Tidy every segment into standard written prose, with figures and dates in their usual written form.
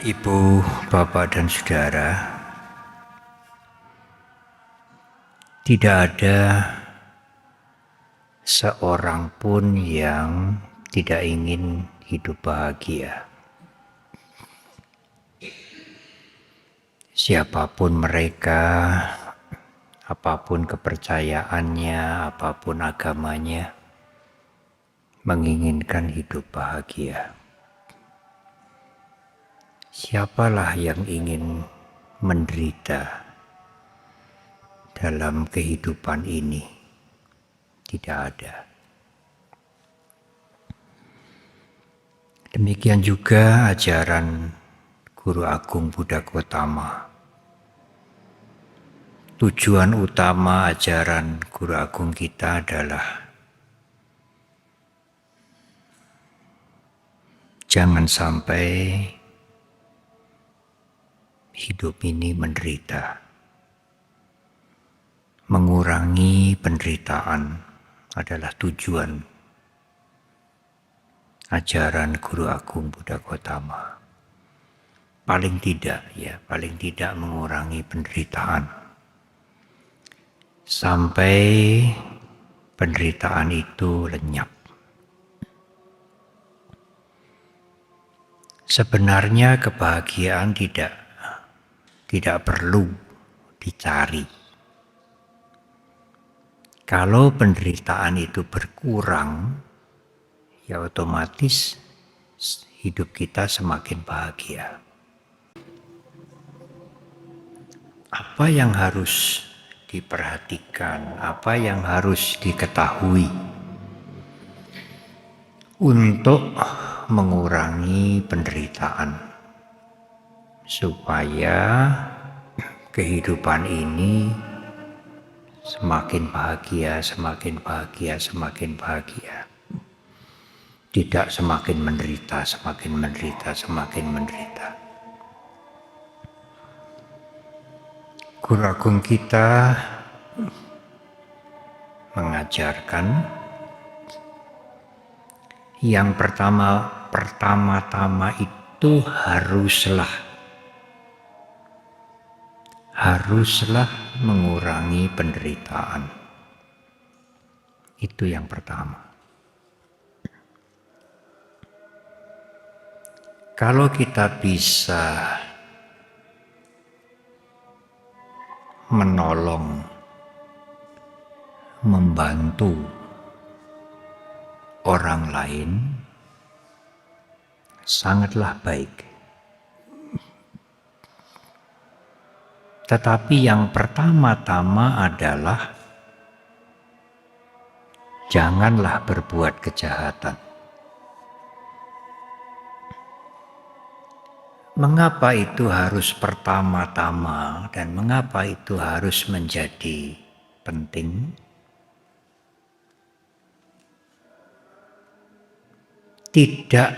Ibu, bapak, dan saudara, tidak ada seorang pun yang tidak ingin hidup bahagia. Siapapun mereka, apapun kepercayaannya, apapun agamanya, menginginkan hidup bahagia. Siapalah yang ingin menderita dalam kehidupan ini? Tidak ada. Demikian juga ajaran Guru Agung Buddha Gautama. Tujuan utama ajaran Guru Agung kita adalah jangan sampai hidup ini menderita. Mengurangi penderitaan adalah tujuan ajaran Guru Agung Buddha Gautama. Paling tidak mengurangi penderitaan. Sampai penderitaan itu lenyap. Sebenarnya kebahagiaan tidak perlu dicari. Kalau penderitaan itu berkurang, ya otomatis hidup kita semakin bahagia. Apa yang harus diperhatikan, apa yang harus diketahui untuk mengurangi penderitaan supaya kehidupan ini semakin bahagia, semakin bahagia, semakin bahagia. Tidak semakin menderita, semakin menderita, semakin menderita. Guru Agung kita mengajarkan yang pertama-tama itu haruslah mengurangi penderitaan. Itu yang pertama. Kalau kita bisa menolong, membantu orang lain, sangatlah baik. Tetapi yang pertama-tama adalah janganlah berbuat kejahatan. Mengapa itu harus pertama-tama dan mengapa itu harus menjadi penting? Tidak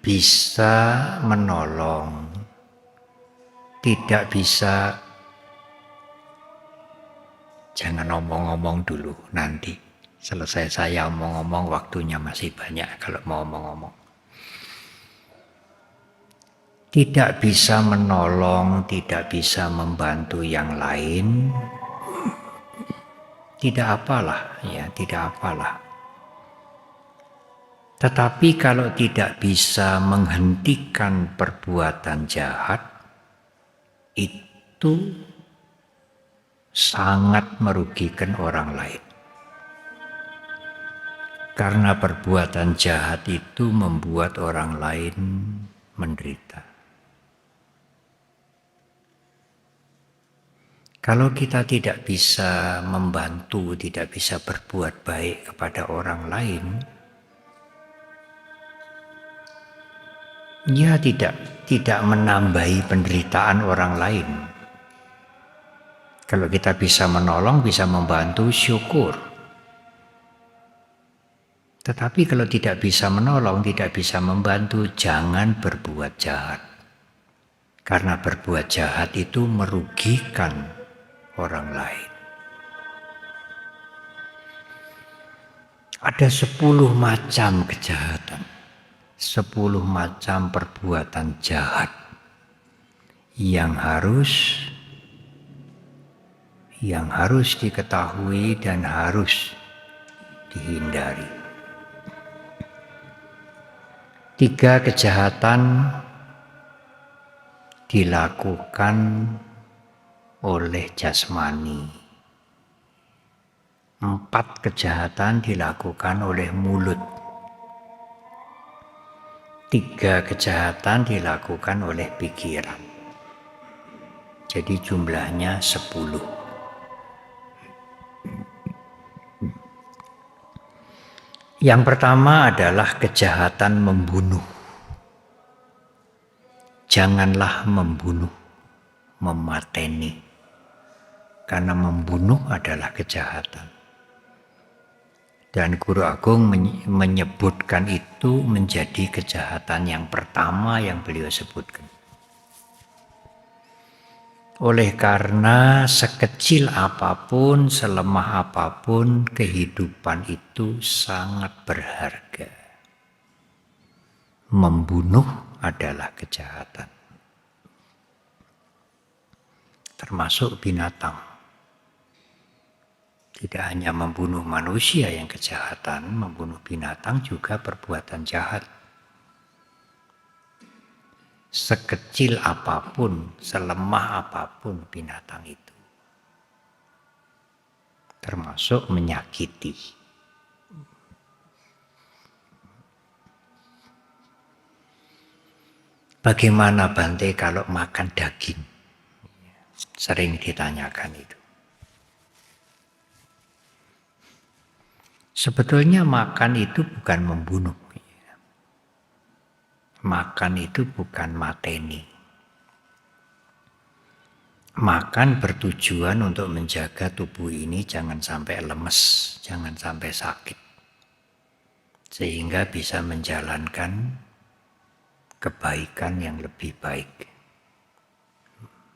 bisa menolong, tidak bisa, jangan omong-omong dulu, nanti selesai saya omong-omong waktunya masih banyak kalau mau omong-omong. Tidak bisa menolong, tidak bisa membantu yang lain, tidak apalah. Tetapi kalau tidak bisa menghentikan perbuatan jahat, itu sangat merugikan orang lain. Karena perbuatan jahat itu membuat orang lain menderita. Kalau kita tidak bisa membantu, tidak bisa berbuat baik kepada orang lain, ya tidak menambahi penderitaan orang lain. Kalau kita bisa menolong, bisa membantu, syukur. Tetapi kalau tidak bisa menolong, tidak bisa membantu, jangan berbuat jahat. Karena berbuat jahat itu merugikan orang lain. Ada 10 macam kejahatan, 10 macam perbuatan jahat yang harus diketahui dan harus dihindari. 3 kejahatan dilakukan oleh jasmani. 4 kejahatan dilakukan oleh mulut. 3 kejahatan dilakukan oleh pikiran. Jadi jumlahnya 10. Yang pertama adalah kejahatan membunuh. Janganlah membunuh, memateni. Karena membunuh adalah kejahatan. Dan Guru Agung menyebutkan itu menjadi kejahatan yang pertama yang beliau sebutkan. Oleh karena sekecil apapun, selemah apapun, kehidupan itu sangat berharga. Membunuh adalah kejahatan. Termasuk binatang. Tidak hanya membunuh manusia yang kejahatan, membunuh binatang juga perbuatan jahat. Sekecil apapun, selemah apapun binatang itu. Termasuk menyakiti. Bagaimana Bante kalau makan daging? Sering ditanyakan itu. Sebetulnya makan itu bukan membunuh. Makan itu bukan mateni. Makan bertujuan untuk menjaga tubuh ini jangan sampai lemes, jangan sampai sakit. Sehingga bisa menjalankan kebaikan yang lebih baik,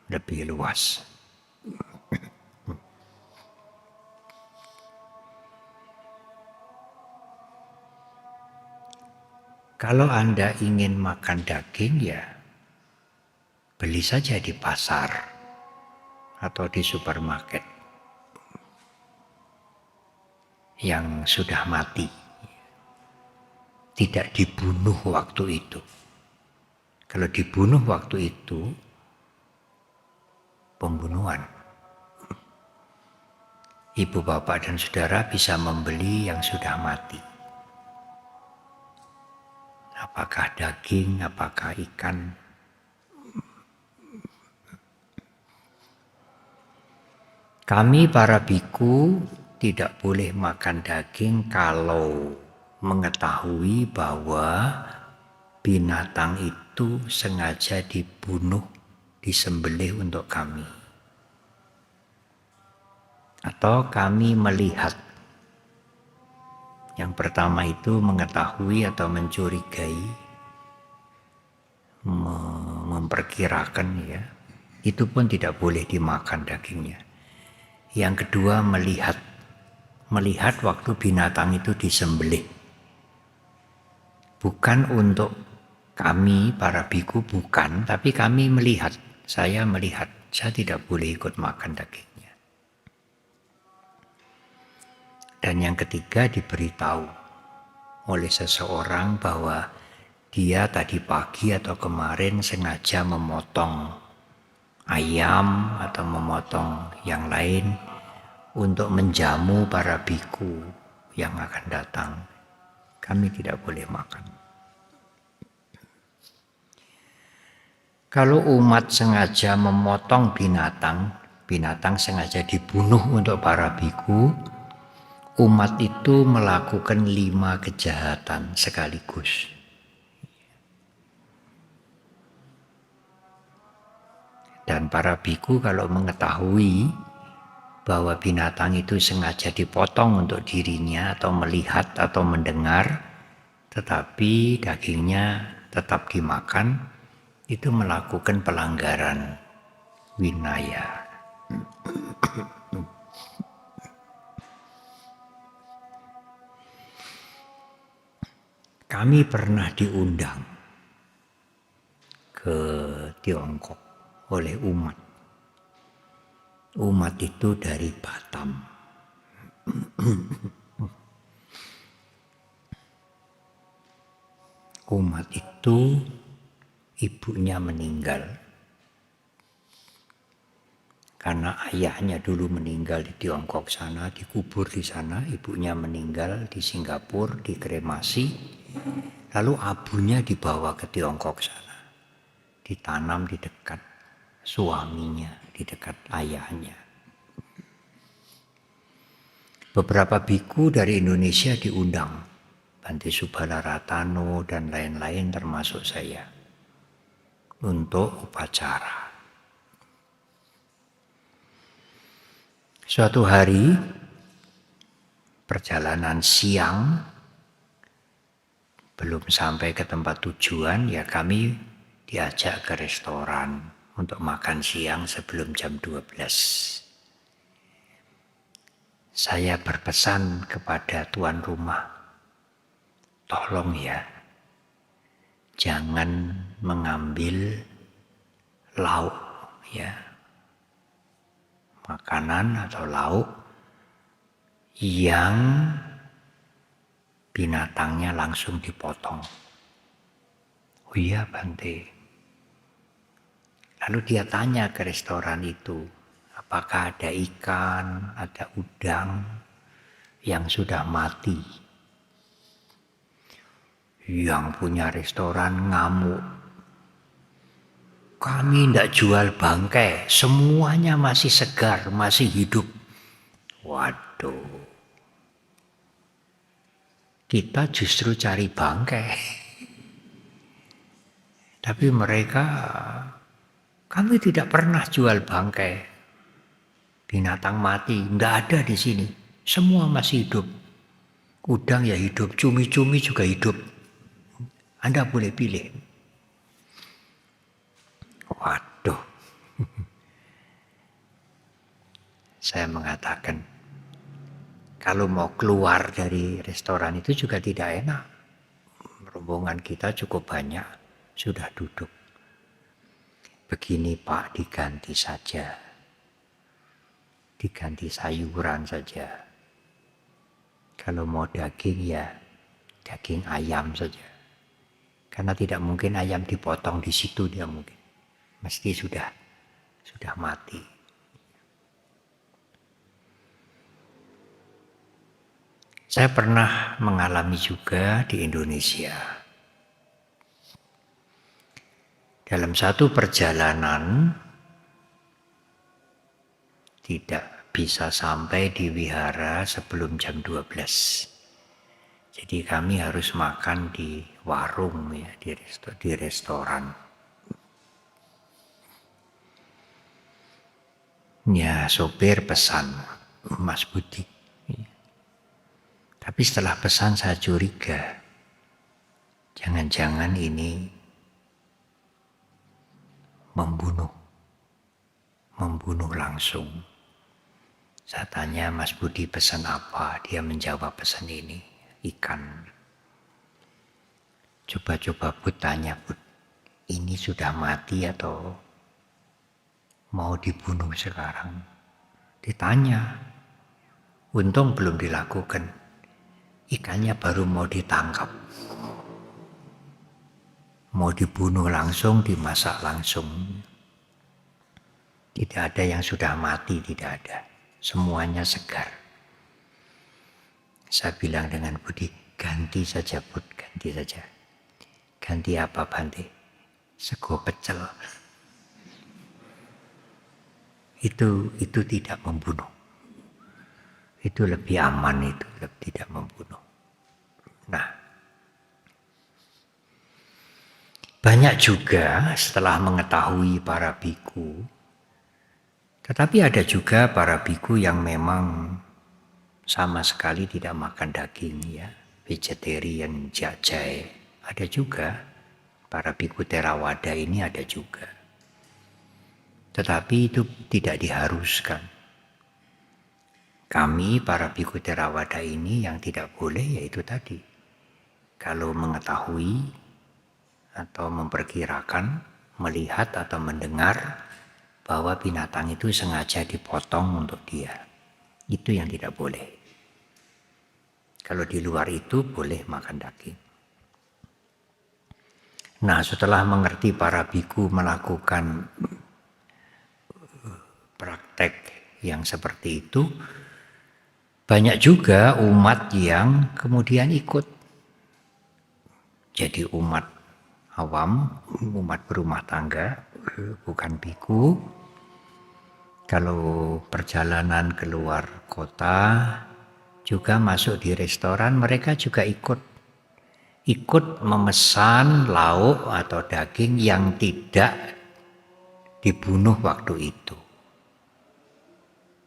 lebih luas. Kalau Anda ingin makan daging, ya beli saja di pasar atau di supermarket yang sudah mati, tidak dibunuh waktu itu. Kalau dibunuh waktu itu, pembunuhan. Ibu, bapak, dan saudara bisa membeli yang sudah mati. Apakah daging, apakah ikan. Kami para biku tidak boleh makan daging kalau mengetahui bahwa binatang itu sengaja dibunuh, disembelih untuk kami. Atau kami melihat. Yang pertama itu mengetahui atau mencurigai, memperkirakan ya. Itu pun tidak boleh dimakan dagingnya. Yang kedua melihat. Melihat waktu binatang itu disembelih. Bukan untuk kami para biku, bukan, tapi kami melihat. Saya melihat, saya tidak boleh ikut makan dagingnya. Dan yang ketiga diberitahu oleh seseorang bahwa dia tadi pagi atau kemarin sengaja memotong ayam atau memotong yang lain untuk menjamu para biku yang akan datang. Kami tidak boleh makan. Kalau umat sengaja memotong binatang, binatang sengaja dibunuh untuk para biku, umat itu melakukan 5 kejahatan sekaligus. Dan para biku kalau mengetahui bahwa binatang itu sengaja dipotong untuk dirinya atau melihat atau mendengar, tetapi dagingnya tetap dimakan, itu melakukan pelanggaran winaya. Kami pernah diundang ke Tiongkok oleh umat. Umat itu dari Batam. Umat itu ibunya meninggal. Karena ayahnya dulu meninggal di Tiongkok sana, dikubur di sana, ibunya meninggal di Singapura, dikremasi. Lalu abunya dibawa ke Tiongkok sana, ditanam di dekat suaminya, di dekat ayahnya. Beberapa biku dari Indonesia diundang, Bante Subala Ratano dan lain-lain termasuk saya, untuk upacara. Suatu hari, perjalanan siang, belum sampai ke tempat tujuan, ya kami diajak ke restoran untuk makan siang sebelum jam 12. Saya berpesan kepada tuan rumah, tolong ya, jangan mengambil lauk, ya, makanan atau lauk yang binatangnya langsung dipotong. Oh iya Bante. Lalu dia tanya ke restoran itu, apakah ada ikan, ada udang yang sudah mati. Yang punya restoran ngamuk. Kami tidak jual bangkai, semuanya masih segar, masih hidup. Waduh. Kita justru cari bangkai. Tapi mereka, kami tidak pernah jual bangkai. Binatang mati, tidak ada di sini. Semua masih hidup. Udang ya hidup, cumi-cumi juga hidup. Anda boleh pilih. Waduh. Saya mengatakan, kalau mau keluar dari restoran itu juga tidak enak. Rombongan kita cukup banyak, sudah duduk. Begini Pak, diganti saja. Diganti sayuran saja. Kalau mau daging ya daging ayam saja. Karena tidak mungkin ayam dipotong di situ, dia mungkin. Mesti sudah mati. Saya pernah mengalami juga di Indonesia. Dalam satu perjalanan tidak bisa sampai di wihara sebelum jam 12. Jadi kami harus makan di warung ya, di restoran. Ya, sopir pesan, Mas Budi. Tapi setelah pesan saya curiga, jangan-jangan ini membunuh langsung. Saya tanya, Mas Budi pesan apa? Dia menjawab pesan ini, ikan. Coba Bud tanya, Bud, ini sudah mati atau mau dibunuh sekarang? Ditanya, untung belum dilakukan. Ikannya baru mau ditangkap. Mau dibunuh langsung, dimasak langsung. Tidak ada yang sudah mati, tidak ada. Semuanya segar. Saya bilang dengan Budi, ganti saja Bud, ganti saja. Ganti apa Bante? Sego pecel. Itu tidak membunuh. Itu lebih aman, itu lebih tidak membunuh. Nah, banyak juga setelah mengetahui para biku, tetapi ada juga para biku yang memang sama sekali tidak makan daging, ya, vegetarian, jajai. Ada juga para biku Theravada ini, ada juga. Tetapi itu tidak diharuskan. Kami para biku Theravada ini yang tidak boleh yaitu tadi. Kalau mengetahui atau memperkirakan, melihat atau mendengar bahwa binatang itu sengaja dipotong untuk dia. Itu yang tidak boleh. Kalau di luar itu boleh makan daging. Nah, setelah mengerti para biku melakukan praktek yang seperti itu, banyak juga umat yang kemudian ikut. Jadi umat awam, umat berumah tangga, bukan biku. Kalau perjalanan keluar kota, juga masuk di restoran, mereka juga ikut memesan lauk atau daging yang tidak dibunuh waktu itu.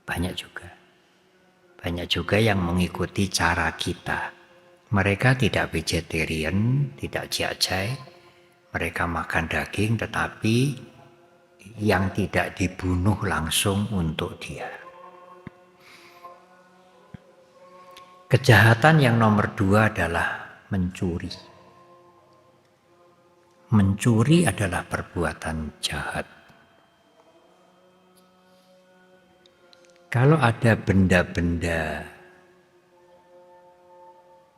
Banyak juga yang mengikuti cara kita. Mereka tidak vegetarian, tidak jajai. Mereka makan daging tetapi yang tidak dibunuh langsung untuk dia. Kejahatan yang nomor 2 adalah mencuri. Mencuri adalah perbuatan jahat. Kalau ada benda-benda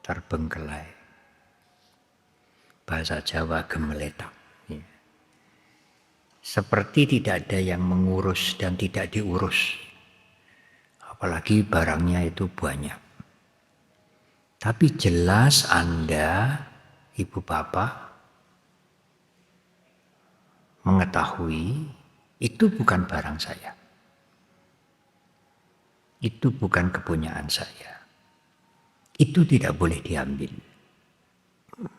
terbengkelai, bahasa Jawa gemeletak, seperti tidak ada yang mengurus dan tidak diurus, apalagi barangnya itu banyak. Tapi jelas Anda, Ibu Bapak, mengetahui itu bukan barang saya. Itu bukan kepunyaan saya. Itu tidak boleh diambil.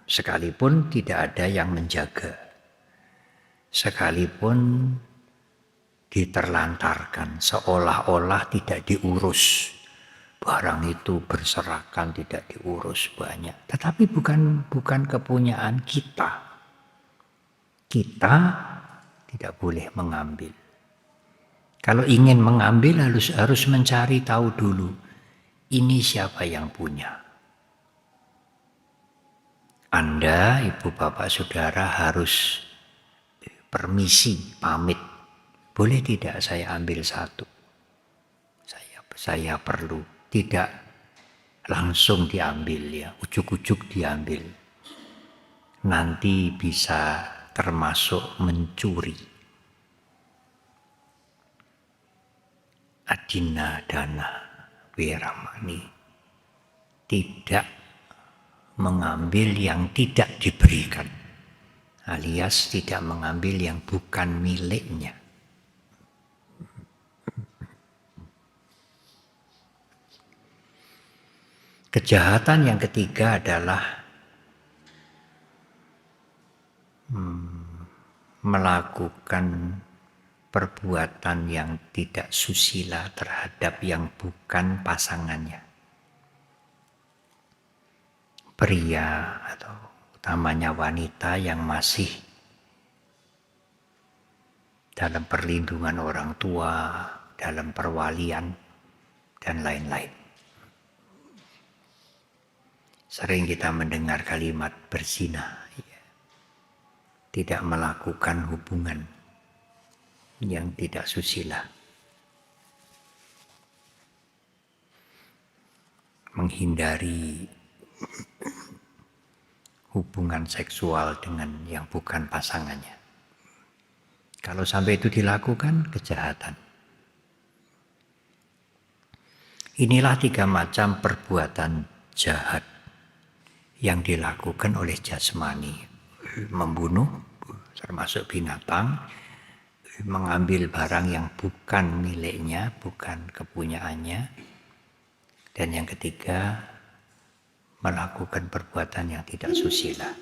Sekalipun tidak ada yang menjaga. Sekalipun diterlantarkan, seolah-olah tidak diurus. Barang itu berserakan, tidak diurus banyak. Tetapi bukan kepunyaan kita. Kita tidak boleh mengambil. Kalau ingin mengambil harus mencari tahu dulu, ini siapa yang punya. Anda, Ibu, Bapak, Saudara harus permisi, pamit. Boleh tidak saya ambil satu? Saya perlu. Tidak langsung diambil ya, ujuk-ujuk diambil. Nanti bisa termasuk mencuri. Adina dana wiramani, tidak mengambil yang tidak diberikan, alias tidak mengambil yang bukan miliknya. Kejahatan yang ketiga adalah melakukan perbuatan yang tidak susila terhadap yang bukan pasangannya. Pria atau utamanya wanita yang masih dalam perlindungan orang tua, dalam perwalian, dan lain-lain. Sering kita mendengar kalimat berzina, tidak melakukan hubungan yang tidak susila, menghindari hubungan seksual dengan yang bukan pasangannya. Kalau sampai itu dilakukan, kejahatan. Inilah 3 macam perbuatan jahat yang dilakukan oleh jasmani. Membunuh, termasuk binatang, mengambil barang yang bukan miliknya, bukan kepunyaannya, dan yang ketiga, melakukan perbuatan yang tidak susila.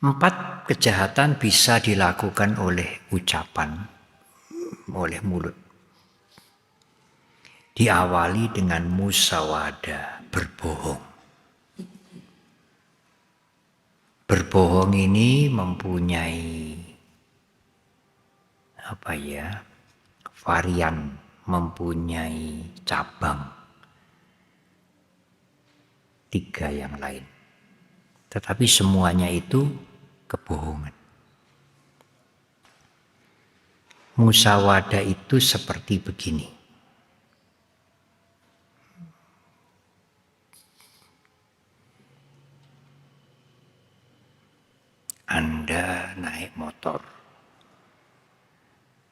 Empat kejahatan bisa dilakukan oleh ucapan, oleh mulut. Diawali dengan musawada, berbohong. Berbohong ini mempunyai varian, mempunyai cabang 3 yang lain. Tetapi semuanya itu kebohongan. Musawadah itu seperti begini. Anda naik motor,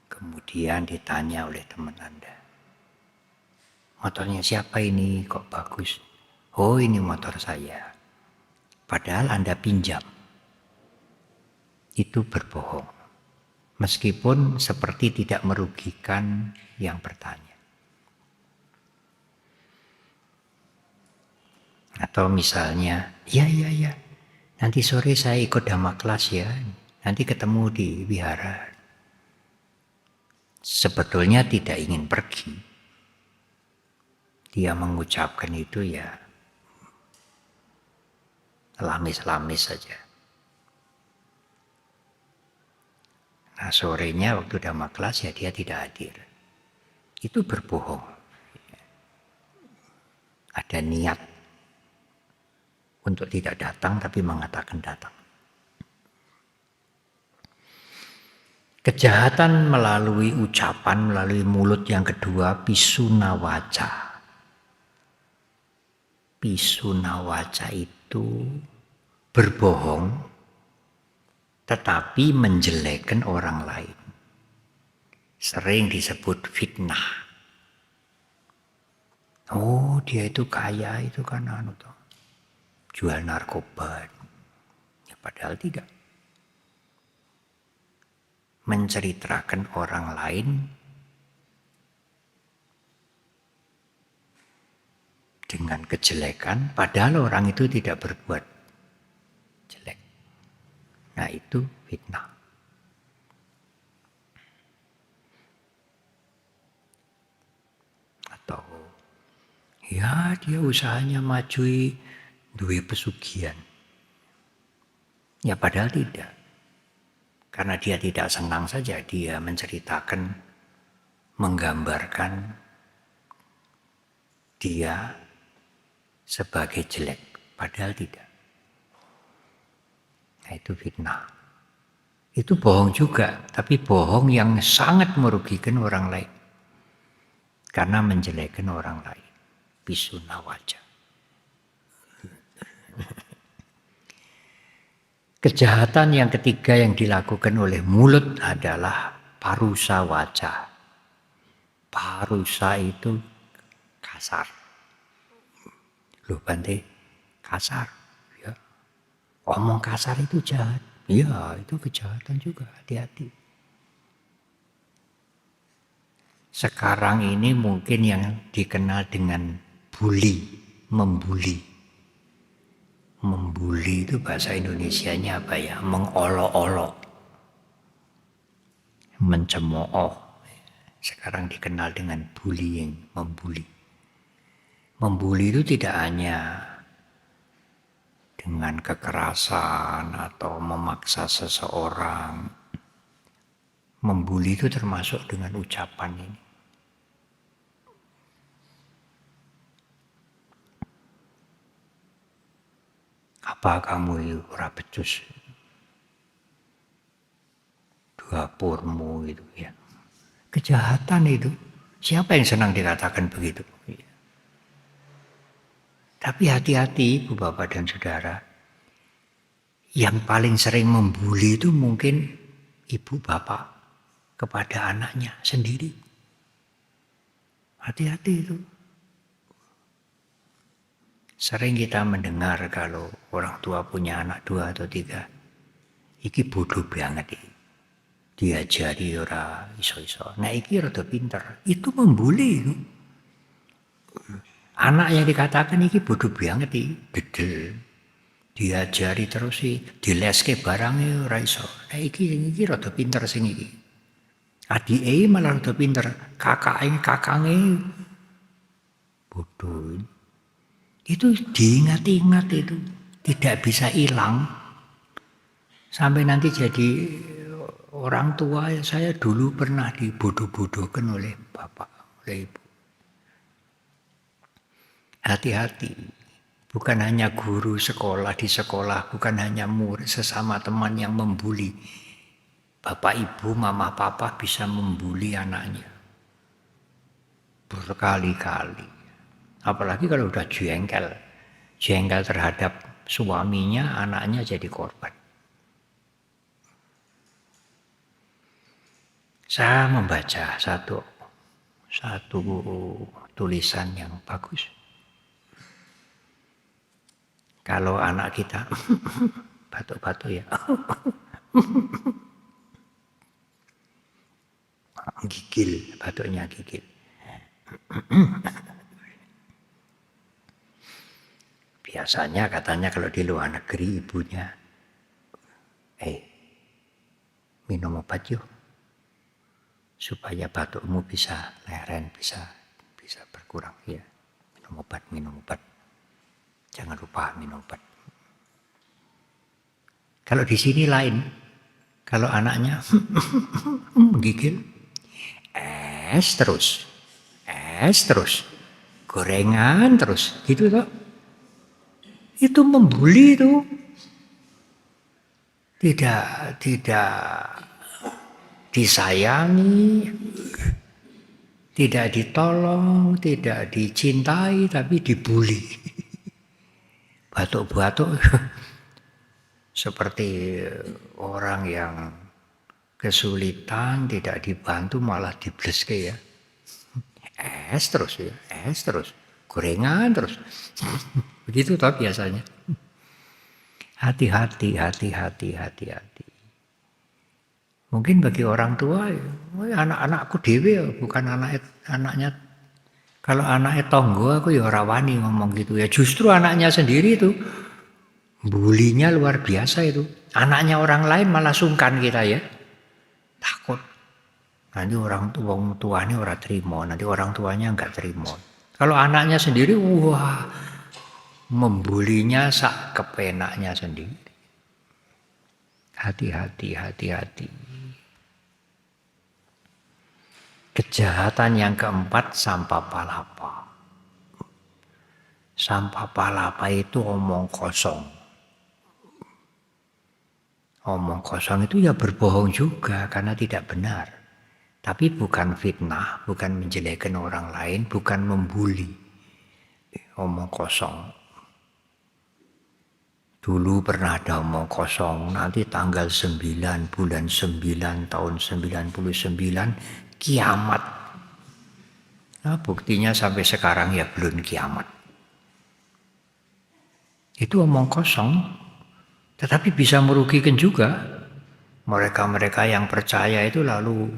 kemudian ditanya oleh teman Anda, motornya siapa ini, kok bagus? Oh, ini motor saya. Padahal Anda pinjam. Itu berbohong. Meskipun seperti tidak merugikan yang bertanya. Atau misalnya, ya, nanti sore saya ikut dhamma kelas ya, nanti ketemu di wihara. Sebetulnya tidak ingin pergi. Dia mengucapkan itu ya lamis-lamis saja. Nah, sorenya waktu dhamma kelas ya dia tidak hadir. Itu berbohong. Ada niat untuk tidak datang tapi mengatakan datang. Kejahatan melalui ucapan, melalui mulut yang kedua, pisuna waca. Pisuna waca itu berbohong tetapi menjelekkan orang lain. Sering disebut fitnah. Oh, dia itu kaya, itu kan jual narkoba. Ya, padahal tidak. Menceritakan orang lain dengan kejelekan, padahal orang itu tidak berbuat jelek. Nah, itu fitnah. Atau ya dia usahanya majui duwe pesugihan. Ya padahal tidak. Karena dia tidak senang saja dia menceritakan, menggambarkan dia sebagai jelek. Padahal tidak. Nah, itu fitnah. Itu bohong juga, tapi bohong yang sangat merugikan orang lain. Karena menjelekkan orang lain. Pisuna waca. Kejahatan yang ketiga yang dilakukan oleh mulut adalah parusa waca. Parusa itu kasar. Loh Bante, kasar. Ya. Omong kasar itu jahat. Ya, itu kejahatan juga. Hati-hati. Sekarang ini mungkin yang dikenal dengan bully, membuli. Membuli itu bahasa Indonesianya apa ya? Mengolok-olok. Mencemooh. Sekarang dikenal dengan bullying, membuli. Membuli itu tidak hanya dengan kekerasan atau memaksa seseorang. Membuli itu termasuk dengan ucapan ini. Apa kamu itu ora becus? Dapurmu itu ya. Kejahatan itu. Siapa yang senang dikatakan begitu? Ya. Tapi hati-hati Ibu Bapak dan Saudara. Yang paling sering membuli itu mungkin Ibu Bapak kepada anaknya sendiri. Hati-hati itu. Sering kita mendengar kalau orang tua punya anak 2 atau 3. Iki bodoh banget iki. Diajari ora iso-iso. Nah iki rada pinter. Itu membuli itu. Anak yang dikatakan iki bodoh banget iki, dedel. Diajari terus sih, dileske barangnya ora iso. Nah iki rada pinter sing iki. Adike malah rada pinter, kakange bodoh. Itu diingat-ingat itu, tidak bisa hilang. Sampai nanti jadi orang tua, saya dulu pernah dibodoh-bodohkan oleh bapak, oleh ibu. Hati-hati, Bukan hanya guru sekolah di sekolah, bukan hanya murid sesama teman yang membuli. Bapak, ibu, mama, papa bisa membuli anaknya berkali-kali. Apalagi kalau udah jengkel terhadap suaminya, anaknya jadi korban. Saya membaca satu tulisan yang bagus. Kalau anak kita batuk-batuk ya, gigil, batuknya gigil. Biasanya katanya kalau di luar negeri ibunya, minum obat yuk, supaya batukmu bisa leren, bisa berkurang ya. Minum obat. Jangan lupa minum obat. Kalau di sini lain. Kalau anaknya menggigil, es terus. Gorengan terus, gitu toh. Itu membuli itu. Tidak disayangi, tidak ditolong, tidak dicintai, tapi dibuli. Batuk-batuk seperti orang yang kesulitan, tidak dibantu malah dibleske ya. Es terus, gorengan terus. Begitu toh biasanya. Hati-hati. Mungkin bagi orang tua, anak-anakku dewe bukan anaknya. Kalau anaknya tonggo aku ya ora wani ngomong gitu ya. Justru anaknya sendiri itu bulinya luar biasa itu. Anaknya orang lain malah sungkan kita ya. Takut. Nanti orang tuanya ora terima, nanti orang tuanya enggak terima. Kalau anaknya sendiri, wah, membulinya sak kepenaknya sendiri. Hati-hati. Kejahatan yang keempat, sampah palapa. Sampah palapa itu omong kosong. Omong kosong itu ya berbohong juga karena tidak benar. Tapi bukan fitnah, bukan menjelekkan orang lain, bukan membuli. Omong kosong. Dulu pernah ada omong kosong, nanti tanggal 9 bulan 9 tahun 99 kiamat. Nah, buktinya sampai sekarang ya belum kiamat. Itu omong kosong, tetapi bisa merugikan juga. Mereka yang percaya itu lalu